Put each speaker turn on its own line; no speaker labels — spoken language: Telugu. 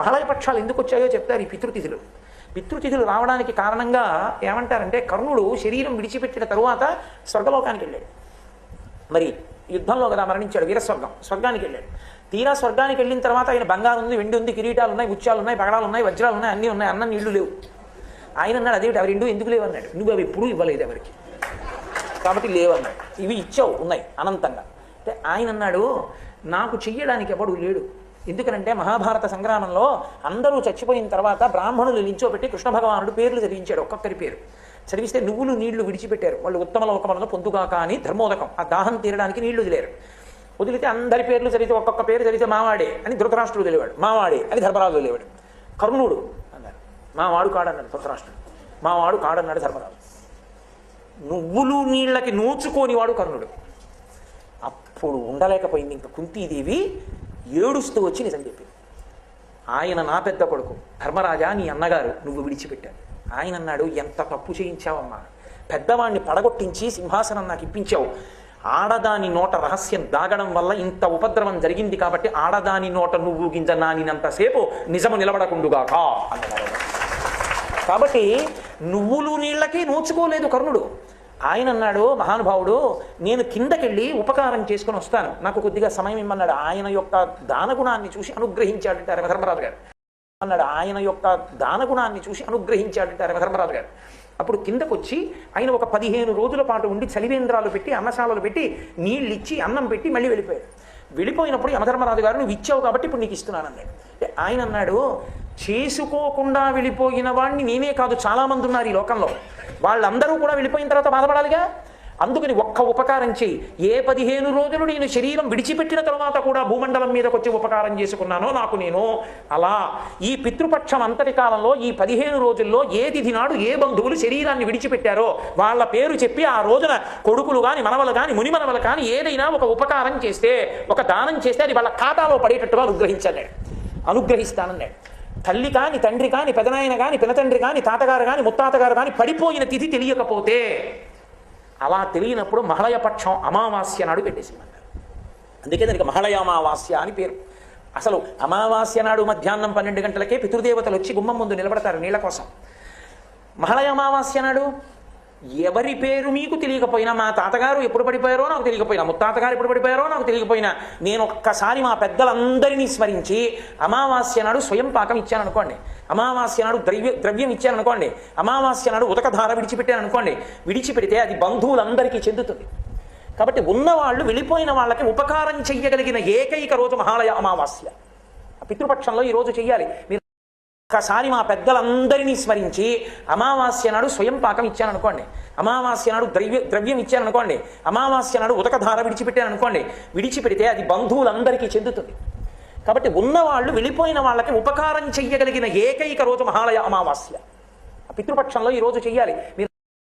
మహాలయ పక్షాలు ఎందుకు వచ్చాయో చెప్తారు ఈ పితృతిథులు. పితృతిథులు రావడానికి కారణంగా ఏమంటారంటే, కర్ణుడు శరీరం విడిచిపెట్టిన తరువాత స్వర్గలోకానికి వెళ్ళాడు. మరి యుద్ధంలో కదా మరణించాడు, వీరస్వర్గం, స్వర్గానికి వెళ్ళాడు. తీరా స్వర్గానికి వెళ్ళిన తర్వాత ఆయన బంగారం ఉంది, వెండి ఉంది, కిరీటాలు ఉన్నాయి, ముత్యాలు ఉన్నాయి, పగడాలు ఉన్నాయి, వజ్రాలు ఉన్నాయి, అన్నీ ఉన్నాయి, అన్నం నీళ్లు లేవు. ఆయన అన్నాడు, అదేమిటి అవి రెండు ఎందుకు లేవు అన్నాడు. నువ్వు అవి ఎప్పుడూ ఇవ్వలేదు ఎవరికి, కాబట్టి లేవన్నాడు. ఇవి ఇచ్చావు, ఉన్నాయి అనంతంగా. అంటే ఆయన అన్నాడు, నాకు చెయ్యడానికి ఎవడు లేడు. ఎందుకనంటే మహాభారత సంగ్రామంలో అందరూ చచ్చిపోయిన తర్వాత బ్రాహ్మణులు నించోబెట్టి కృష్ణ భగవానుడు పేర్లు చదివించాడు, ఒక్కొక్కరి పేరు చదివిస్తే నువ్వులు నీళ్లు విడిచిపెట్టారు. వాళ్ళు ఉత్తమ లోకములను పొందుగాక అని ధర్మోదకం, ఆ దాహం తీరడానికి నీళ్లు వదిలేరు. వదిలితే అందరి పేర్లు చదివితే ఒక్కొక్క పేరు చదివితే మావాడే అని ధృతరాష్ట్రుడు తెలివాడు, మావాడే అని ధర్మరాజు తెలివాడు. కర్ణుడు అన్నారు, మావాడు కాడన్నాడు ధృతరాష్ట్రుడు, మావాడు కాడన్నాడు ధర్మరాజు. నువ్వులు నీళ్ళకి నోచుకోనివాడు కర్ణుడు. అప్పుడు ఉండలేకపోయింది ఇంకా కుంతీదేవి, ఏడుస్తూ వచ్చి నిజం చెప్పింది. ఆయన నా పెద్ద కొడుకు, ధర్మరాజా నీ అన్నగారు, నువ్వు విడిచిపెట్టాడు. ఆయన అన్నాడు, ఎంత తప్పు చేయించావమ్మా, పెద్దవాణ్ణి పడగొట్టించి సింహాసనం నాకు ఇప్పించావు. ఆడదాని నోట రహస్యం దాగడం వల్ల ఇంత ఉపద్రవం జరిగింది, కాబట్టి ఆడదాని నోట నువ్వు గింజ నానినంతసేపు నిజము నిలబడకుండుగాక అన్నారు. కాబట్టి నువ్వులు నీళ్ళకి నోచుకోలేదు కర్ణుడు. ఆయన అన్నాడు, మహానుభావుడు, నేను కిందకెళ్ళి ఉపకారం చేసుకుని వస్తాను, నాకు కొద్దిగా సమయం ఇమ్మన్నాడు. ఆయన యొక్క దానగుణాన్ని చూసి అనుగ్రహించాడంటారు ధర్మరాజు గారు అన్నాడు. ఆయన యొక్క దానగుణాన్ని చూసి అనుగ్రహించాడంటారు ధర్మరాజు గారు. అప్పుడు కిందకు వచ్చి ఆయన ఒక 15 రోజుల పాటు ఉండి చలివేంద్రాలు పెట్టి, అన్నశాలలు పెట్టి, నీళ్ళు ఇచ్చి, అన్నం పెట్టి మళ్ళీ వెళ్ళిపోయాడు. వెళ్ళిపోయినప్పుడు యమధర్మరాజు గారు, నువ్వు ఇచ్చావు కాబట్టి ఇప్పుడు నీకు ఇస్తున్నాను అన్నాడు. ఆయన అన్నాడు, చేసుకోకుండా వెళ్ళిపోయిన వాడిని నేనే కాదు, చాలామంది ఉన్నారు ఈ లోకంలో, వాళ్ళందరూ కూడా వెళ్ళిపోయిన తర్వాత బాధపడాలిగా. అందుకని ఒక్క ఉపకారం చేయి. ఏ 15 రోజులు నేను శరీరం విడిచిపెట్టిన తర్వాత కూడా భూమండలం మీదకి వచ్చి ఉపకారం చేసుకున్నానో నాకు నేను, అలా ఈ పితృపక్షం అంతటి కాలంలో ఈ 15 రోజుల్లో ఏ తిథి నాడు ఏ బంధువులు శరీరాన్ని విడిచిపెట్టారో వాళ్ళ పేరు చెప్పి ఆ రోజున కొడుకులు కానీ మనవలు కానీ మునిమనవలు కానీ ఏదైనా ఒక ఉపకారం చేస్తే, ఒక దానం చేస్తే అది వాళ్ళ ఖాతాలో పడేటట్టుగా అనుగ్రహిస్తానన్నాడు. తల్లి కాని, తండ్రి కాని, పెదనాయన కాని, పినతండ్రి కాని, తాతగారు కాని, ముత్తాతగారు కాని పడిపోయిన తిథి తెలియకపోతే, అలా తెలియనప్పుడు మహళయపక్షం అమావాస్య నాడు పెట్టేసేయమన్నారు. అందుకే దానికి మహళయామావాస్య అని పేరు. అసలు అమావాస్య నాడు మధ్యాహ్నం 12 గంటలకే పితృదేవతలు వచ్చి గుమ్మం ముందు నిలబడతారు నీళ్ల కోసం. మహళయామావాస్య నాడు ఎవరి పేరు మీకు తెలియకపోయినా, మా తాతగారు ఎప్పుడు పడిపోయారో నాకు తెలియకపోయినా, ముత్తాతగారు ఎప్పుడు పడిపోయారో నాకు తెలియకపోయినా, నేను ఒక్కసారి మా పెద్దలందరినీ స్మరించి అమావాస్య నాడు స్వయం పాకం ఇచ్చాను అనుకోండి, అమావాస్య నాడు ద్రవ్యం ఇచ్చాను అనుకోండి, అమావాస్య నాడు ఉదకధార విడిచిపెట్టాను అనుకోండి, విడిచిపెడితే అది బంధువులందరికీ చెందుతుంది. కాబట్టి ఉన్నవాళ్ళు వెళ్ళిపోయిన వాళ్ళకి ఉపకారం చెయ్యగలిగిన ఏకైక రోజు మహాలయ అమావాస్య. పితృపక్షంలో ఈ రోజు చెయ్యాలి. ఒక్కసారి మా పెద్దలందరినీ స్మరించి అమావాస్య నాడు స్వయం పాకం ఇచ్చాను అనుకోండి, అమావాస్య నాడు ద్రవ్యం ఇచ్చాను అనుకోండి, అమావాస్య నాడు ఉదకధార విడిచిపెట్టాను అనుకోండి, విడిచిపెడితే అది బంధువులందరికీ చెందుతుంది. కాబట్టి ఉన్నవాళ్ళు వెళ్ళిపోయిన వాళ్ళకి ఉపకారం చెయ్యగలిగిన ఏకైక రోజు మహాలయ అమావాస్య. పితృపక్షంలో ఈ రోజు చెయ్యాలి.